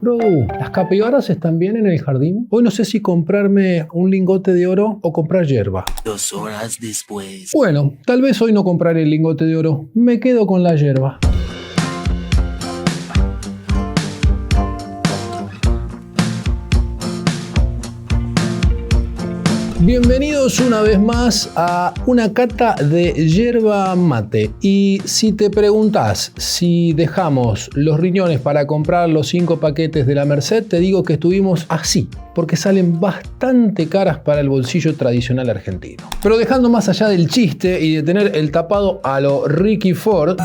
Bro, ¿las capibaras están bien en el jardín? Hoy no sé si comprarme un lingote de oro o comprar yerba. 2 horas después. Bueno, tal vez hoy no compraré el lingote de oro. Me quedo con la yerba. Bienvenidos una vez más a una cata de yerba mate. Y si te preguntás si dejamos los riñones para comprar los 5 paquetes de la Merced, te digo que estuvimos así, porque salen bastante caras para el bolsillo tradicional argentino. Pero dejando más allá del chiste y de tener el tapado a lo Ricky Ford,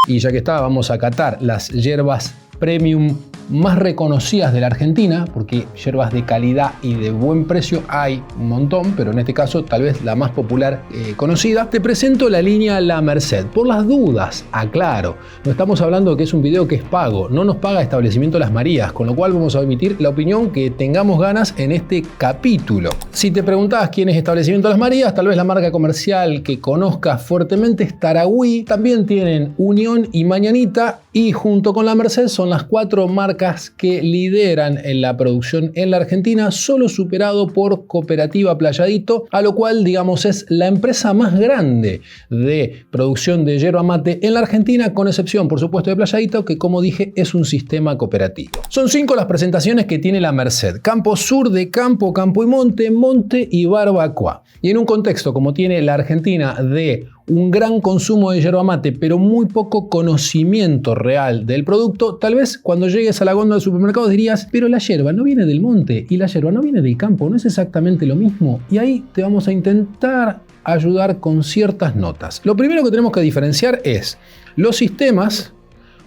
y ya que está, vamos a catar las yerbas premium más reconocidas de la Argentina, porque yerbas de calidad y de buen precio hay un montón, pero en este caso tal vez la más popular conocida. Te presento la línea La Merced. Por las dudas, aclaro, no estamos hablando de que es un video que es pago, no nos paga Establecimiento Las Marías, con lo cual vamos a emitir la opinión que tengamos ganas en este capítulo. Si te preguntabas quién es Establecimiento Las Marías, tal vez la marca comercial que conozcas fuertemente es Taragüí. También tienen Unión y Mañanita, y junto con La Merced son las 4 marcas que lideran en la producción en la Argentina, solo superado por Cooperativa Playadito, a lo cual, digamos, es la empresa más grande de producción de yerba mate en la Argentina, con excepción, por supuesto, de Playadito, que, como dije, es un sistema cooperativo. Son 5 las presentaciones que tiene La Merced: Campo Sur, de campo, campo y monte, monte y barbacoa. Y en un contexto como tiene la Argentina de un gran consumo de yerba mate, pero muy poco conocimiento real del producto, tal vez cuando llegues a la góndola del supermercado dirías, pero la yerba no viene del monte y la yerba no viene del campo, ¿no es exactamente lo mismo? Y ahí te vamos a intentar ayudar con ciertas notas. Lo primero que tenemos que diferenciar es los sistemas,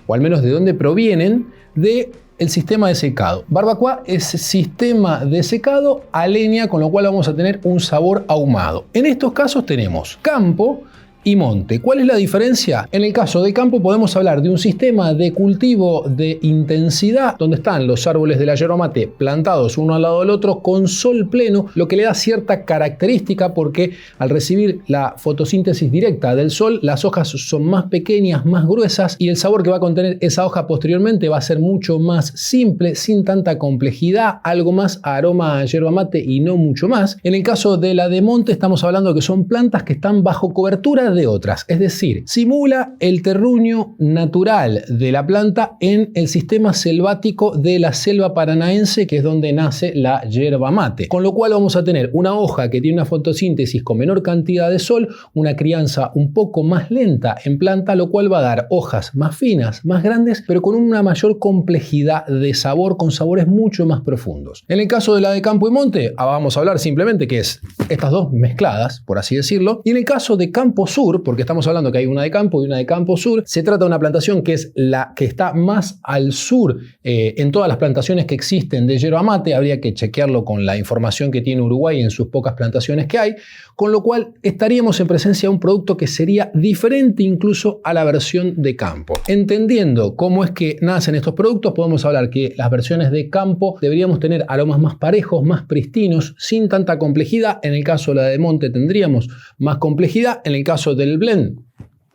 o al menos de dónde provienen, de el sistema de secado. Barbacoa es sistema de secado a leña, con lo cual vamos a tener un sabor ahumado. En estos casos tenemos campo y monte. ¿Cuál es la diferencia? En el caso de campo podemos hablar de un sistema de cultivo de intensidad, donde están los árboles de la yerba mate plantados uno al lado del otro con sol pleno, lo que le da cierta característica, porque al recibir la fotosíntesis directa del sol, las hojas son más pequeñas, más gruesas, y el sabor que va a contener esa hoja posteriormente va a ser mucho más simple, sin tanta complejidad, algo más a aroma a yerba mate y no mucho más. En el caso de la de monte estamos hablando de que son plantas que están bajo cobertura de otras, es decir, simula el terruño natural de la planta en el sistema selvático de la selva paranaense, que es donde nace la yerba mate, con lo cual vamos a tener una hoja que tiene una fotosíntesis con menor cantidad de sol, una crianza un poco más lenta en planta, lo cual va a dar hojas más finas, más grandes, pero con una mayor complejidad de sabor, con sabores mucho más profundos. En el caso de la de campo y monte, vamos a hablar simplemente que es estas dos mezcladas, por así decirlo, y en el caso de campo sur, porque estamos hablando que hay una de campo y una de campo sur, se trata de una plantación que es la que está más al sur en todas las plantaciones que existen de yerba mate. Habría que chequearlo con la información que tiene Uruguay en sus pocas plantaciones que hay, con lo cual estaríamos en presencia de un producto que sería diferente incluso a la versión de campo. Entendiendo cómo es que nacen estos productos, podemos hablar que las versiones de campo deberíamos tener aromas más parejos, más pristinos, sin tanta complejidad. En el caso de la de monte tendríamos más complejidad. En el caso del blend,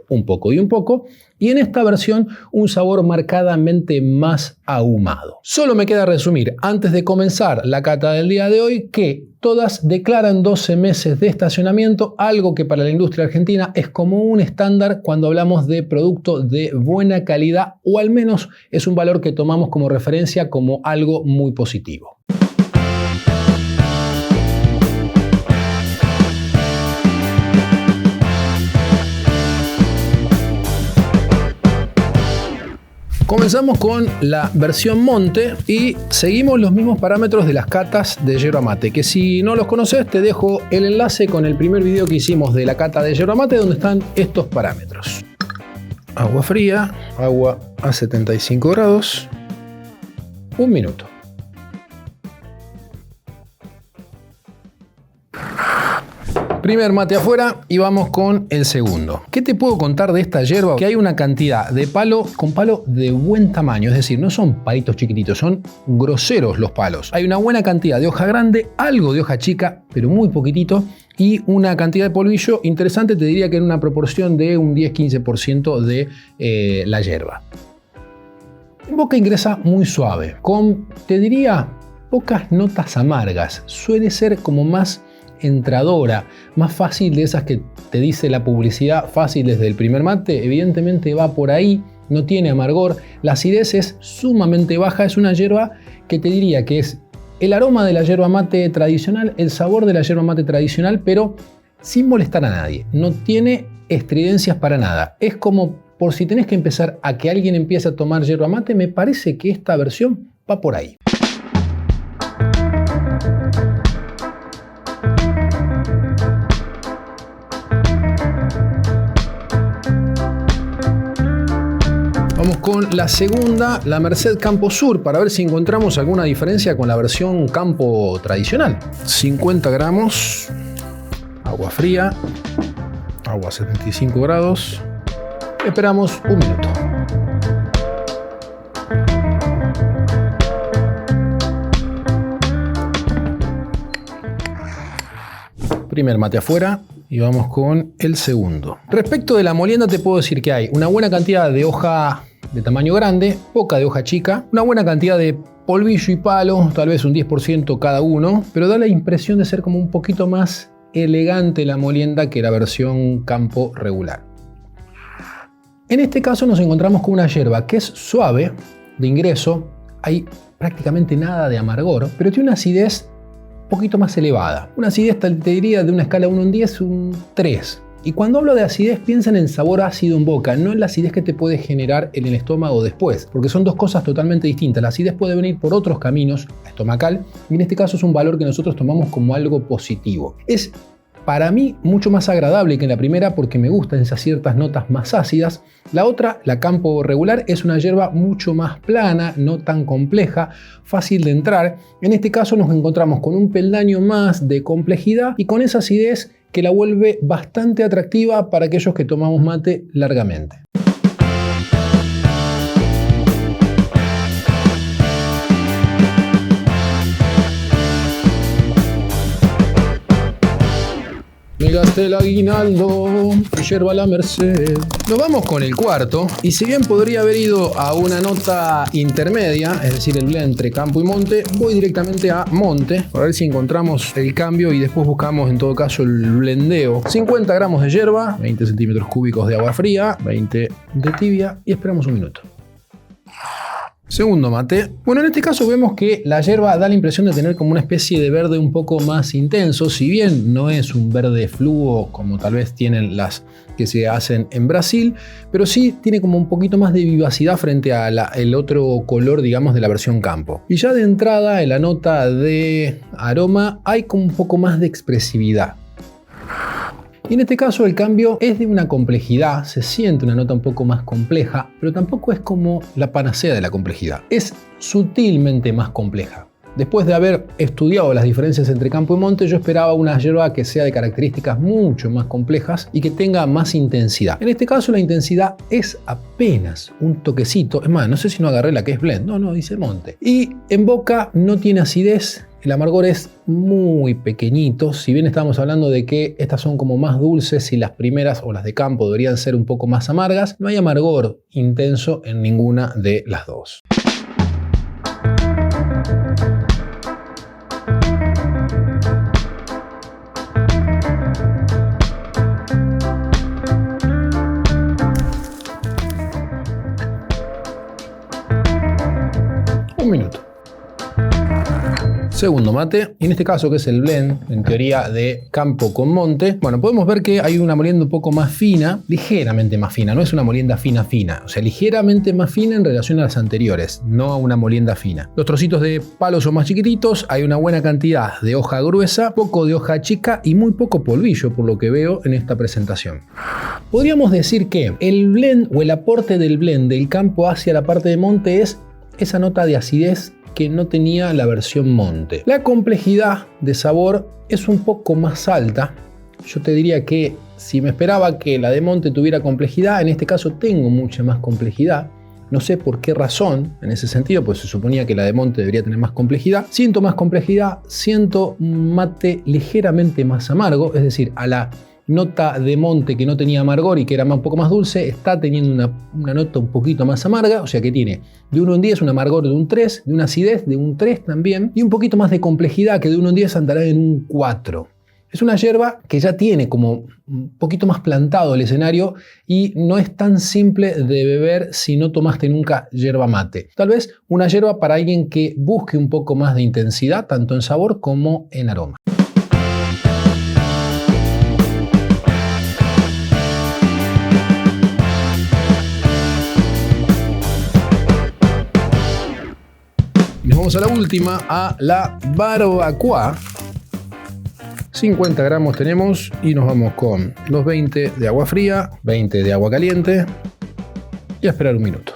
un poco y un poco, y en esta versión un sabor marcadamente más ahumado. Solo me queda resumir, antes de comenzar la cata del día de hoy, que todas declaran 12 meses de estacionamiento, algo que para la industria argentina es como un estándar cuando hablamos de producto de buena calidad, o al menos es un valor que tomamos como referencia como algo muy positivo. Comenzamos con la versión monte y seguimos los mismos parámetros de las catas de yerba mate, que si no los conoces te dejo el enlace con el primer video que hicimos de la cata de yerba mate, donde están estos parámetros. Agua fría, agua a 75 grados, 1 minuto. Primer mate afuera y vamos con el segundo. ¿Qué te puedo contar de esta yerba? Que hay una cantidad de palo con palo de buen tamaño, es decir, no son palitos chiquititos, son groseros los palos. Hay una buena cantidad de hoja grande, algo de hoja chica, pero muy poquitito, y una cantidad de polvillo interesante, te diría que en una proporción de un 10-15% de la yerba. En boca ingresa muy suave, con, te diría, pocas notas amargas. Suele ser como más entradora, más fácil de esas que te dice la publicidad, fácil desde el primer mate. Evidentemente va por ahí, no tiene amargor. La acidez es sumamente baja, es una yerba que te diría que es el aroma de la yerba mate tradicional, el sabor de la yerba mate tradicional, pero sin molestar a nadie. No tiene estridencias para nada. Es como por si tenés que empezar a que alguien empiece a tomar yerba mate, me parece que esta versión va por ahí. Vamos con la segunda, la Merced Campo Sur, para ver si encontramos alguna diferencia con la versión campo tradicional. 50 gramos, agua fría, agua a 75 grados. Esperamos un minuto. Primer mate afuera. Y vamos con el segundo. Respecto de la molienda te puedo decir que hay una buena cantidad de hoja de tamaño grande, poca de hoja chica, una buena cantidad de polvillo y palo, tal vez un 10% cada uno, pero da la impresión de ser como un poquito más elegante la molienda que la versión campo regular. En este caso nos encontramos con una yerba que es suave de ingreso, hay prácticamente nada de amargor, pero tiene una acidez poquito más elevada. Una acidez, te diría, de una escala 1 en 10, un 3. Y cuando hablo de acidez, piensa en el sabor ácido en boca, no en la acidez que te puede generar en el estómago después, porque son dos cosas totalmente distintas. La acidez puede venir por otros caminos, estomacal, y en este caso es un valor que nosotros tomamos como algo positivo. Es para mí mucho más agradable que en la primera porque me gustan esas ciertas notas más ácidas. La otra, la campo regular, es una yerba mucho más plana, no tan compleja, fácil de entrar. En este caso nos encontramos con un peldaño más de complejidad y con esa acidez que la vuelve bastante atractiva para aquellos que tomamos mate largamente. Me gasté el aguinaldo, yerba la Merced. Nos vamos con el cuarto, y si bien podría haber ido a una nota intermedia, es decir, el blend entre campo y monte, voy directamente a monte, para ver si encontramos el cambio y después buscamos en todo caso el blendeo. 50 gramos de yerba, 20 centímetros cúbicos de agua fría, 20 de tibia y esperamos un minuto. Segundo mate. Bueno, en este caso vemos que la yerba da la impresión de tener como una especie de verde un poco más intenso, si bien no es un verde fluo como tal vez tienen las que se hacen en Brasil, pero sí tiene como un poquito más de vivacidad frente a el otro color, digamos, de la versión campo. Y ya de entrada en la nota de aroma hay como un poco más de expresividad. Y en este caso el cambio es de una complejidad, se siente una nota un poco más compleja, pero tampoco es como la panacea de la complejidad. Es sutilmente más compleja. Después de haber estudiado las diferencias entre campo y monte, yo esperaba una yerba que sea de características mucho más complejas y que tenga más intensidad. En este caso la intensidad es apenas un toquecito. Es más, no sé si no agarré la que es blend. No, dice monte. Y en boca no tiene acidez. El amargor es muy pequeñito, si bien estamos hablando de que estas son como más dulces y las primeras o las de campo deberían ser un poco más amargas, no hay amargor intenso en ninguna de las dos. Un minuto. Segundo mate, y en este caso que es el blend, en teoría de campo con monte, bueno, podemos ver que hay una molienda un poco más fina, ligeramente más fina, no es una molienda fina, o sea, ligeramente más fina en relación a las anteriores, no a una molienda fina. Los trocitos de palo son más chiquititos, hay una buena cantidad de hoja gruesa, poco de hoja chica y muy poco polvillo, por lo que veo en esta presentación. Podríamos decir que el blend o el aporte del blend del campo hacia la parte de monte es esa nota de acidez que no tenía la versión monte. La complejidad de sabor es un poco más alta. Yo te diría que si me esperaba que la de monte tuviera complejidad, en este caso tengo mucha más complejidad. No sé por qué razón en ese sentido, pues se suponía que la de monte debería tener más complejidad. Siento más complejidad, siento un mate ligeramente más amargo, es decir, a la nota de monte que no tenía amargor y que era un poco más dulce, está teniendo una nota un poquito más amarga, o sea que tiene de 1 en 10 un amargor de un 3, de una acidez de un 3 también, y un poquito más de complejidad que de 1 en 10 andará en un 4. Es una yerba que ya tiene como un poquito más plantado el escenario y no es tan simple de beber si no tomaste nunca yerba mate. Tal vez una yerba para alguien que busque un poco más de intensidad, tanto en sabor como en aroma. Nos vamos a la última, a la barbacoa. 50 gramos tenemos y nos vamos con los 20 de agua fría, 20 de agua caliente y a esperar un minuto.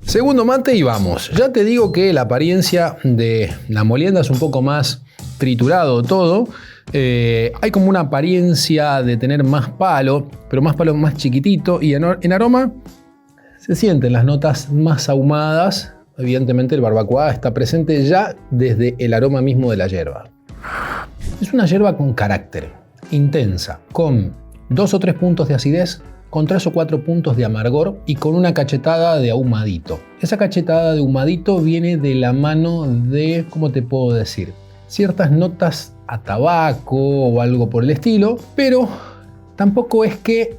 Segundo mate y vamos. Ya te digo que la apariencia de la molienda es un poco más triturado todo. Hay como una apariencia de tener más palo, pero más palo más chiquitito, y en aroma se sienten las notas más ahumadas. Evidentemente el barbacoa está presente ya desde el aroma mismo de la yerba. Es una yerba con carácter, intensa, con 2 o 3 puntos de acidez, con 3 o 4 puntos de amargor y con una cachetada de ahumadito. Esa cachetada de ahumadito viene de la mano de, ¿cómo te puedo decir? Ciertas notas a tabaco o algo por el estilo, pero tampoco es que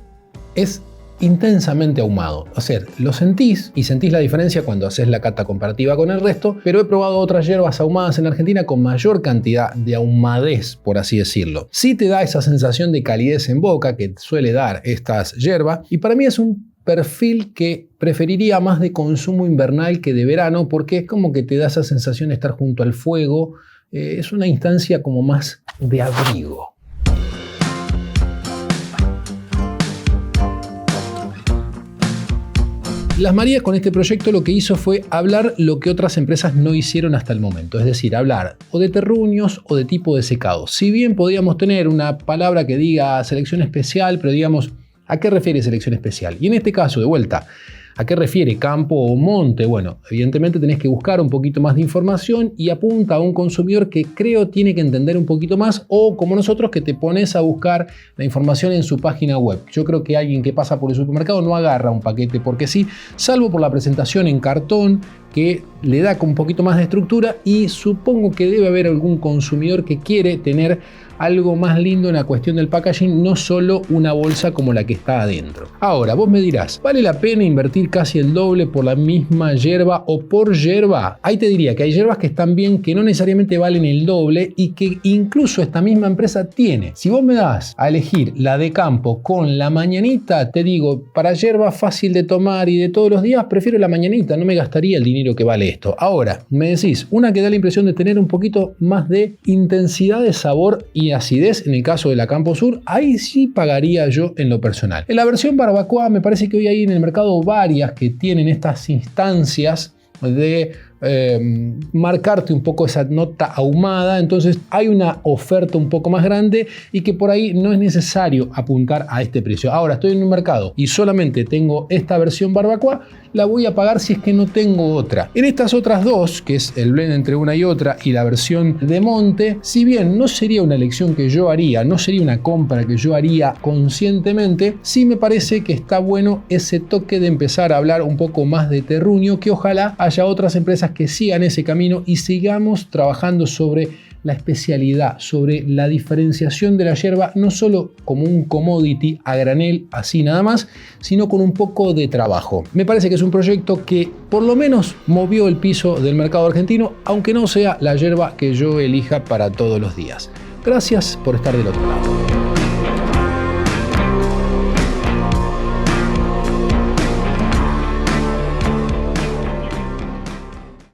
es intensamente ahumado. O sea, lo sentís y sentís la diferencia cuando haces la cata comparativa con el resto, pero he probado otras hierbas ahumadas en Argentina con mayor cantidad de ahumadez, por así decirlo. Sí te da esa sensación de calidez en boca que suele dar estas hierbas, y para mí es un perfil que preferiría más de consumo invernal que de verano, porque como que te da esa sensación de estar junto al fuego. Es una instancia como más de abrigo. Las Marías con este proyecto lo que hizo fue hablar lo que otras empresas no hicieron hasta el momento, es decir, hablar o de terruños o de tipo de secado. Si bien podíamos tener una palabra que diga selección especial, pero digamos, ¿a qué refiere selección especial? Y en este caso, de vuelta, ¿a qué refiere campo o monte? Bueno, evidentemente tenés que buscar un poquito más de información y apunta a un consumidor que creo tiene que entender un poquito más, o como nosotros que te pones a buscar la información en su página web. Yo creo que alguien que pasa por el supermercado no agarra un paquete porque sí, salvo por la presentación en cartón que le da con un poquito más de estructura, y supongo que debe haber algún consumidor que quiere tener algo más lindo en la cuestión del packaging, no solo una bolsa como la que está adentro. Ahora, vos me dirás, ¿vale la pena invertir casi el doble por la misma yerba o por yerba? Ahí te diría que hay yerbas que están bien, que no necesariamente valen el doble y que incluso esta misma empresa tiene. Si vos me das a elegir la de campo con la mañanita, te digo, para yerba fácil de tomar y de todos los días, prefiero la mañanita, no me gastaría el dinero que vale esto. Ahora, me decís, una que da la impresión de tener un poquito más de intensidad de sabor y acidez en el caso de la Campo Sur, ahí sí pagaría yo en lo personal. En la versión barbacoa me parece que hoy hay en el mercado varias que tienen estas instancias de marcarte un poco esa nota ahumada, entonces hay una oferta un poco más grande y que por ahí no es necesario apuntar a este precio. Ahora estoy en un mercado y solamente tengo esta versión barbacoa, la voy a pagar si es que no tengo otra. En estas otras dos, que es el blend entre una y otra y la versión de monte, si bien no sería una elección que yo haría, no sería una compra que yo haría conscientemente, sí me parece que está bueno ese toque de empezar a hablar un poco más de terruño, que ojalá haya otras empresas que sigan ese camino y sigamos trabajando sobre la especialidad, sobre la diferenciación de la yerba, no solo como un commodity a granel, así nada más, sino con un poco de trabajo. Me parece que es un proyecto que por lo menos movió el piso del mercado argentino, aunque no sea la yerba que yo elija para todos los días. Gracias por estar del otro lado.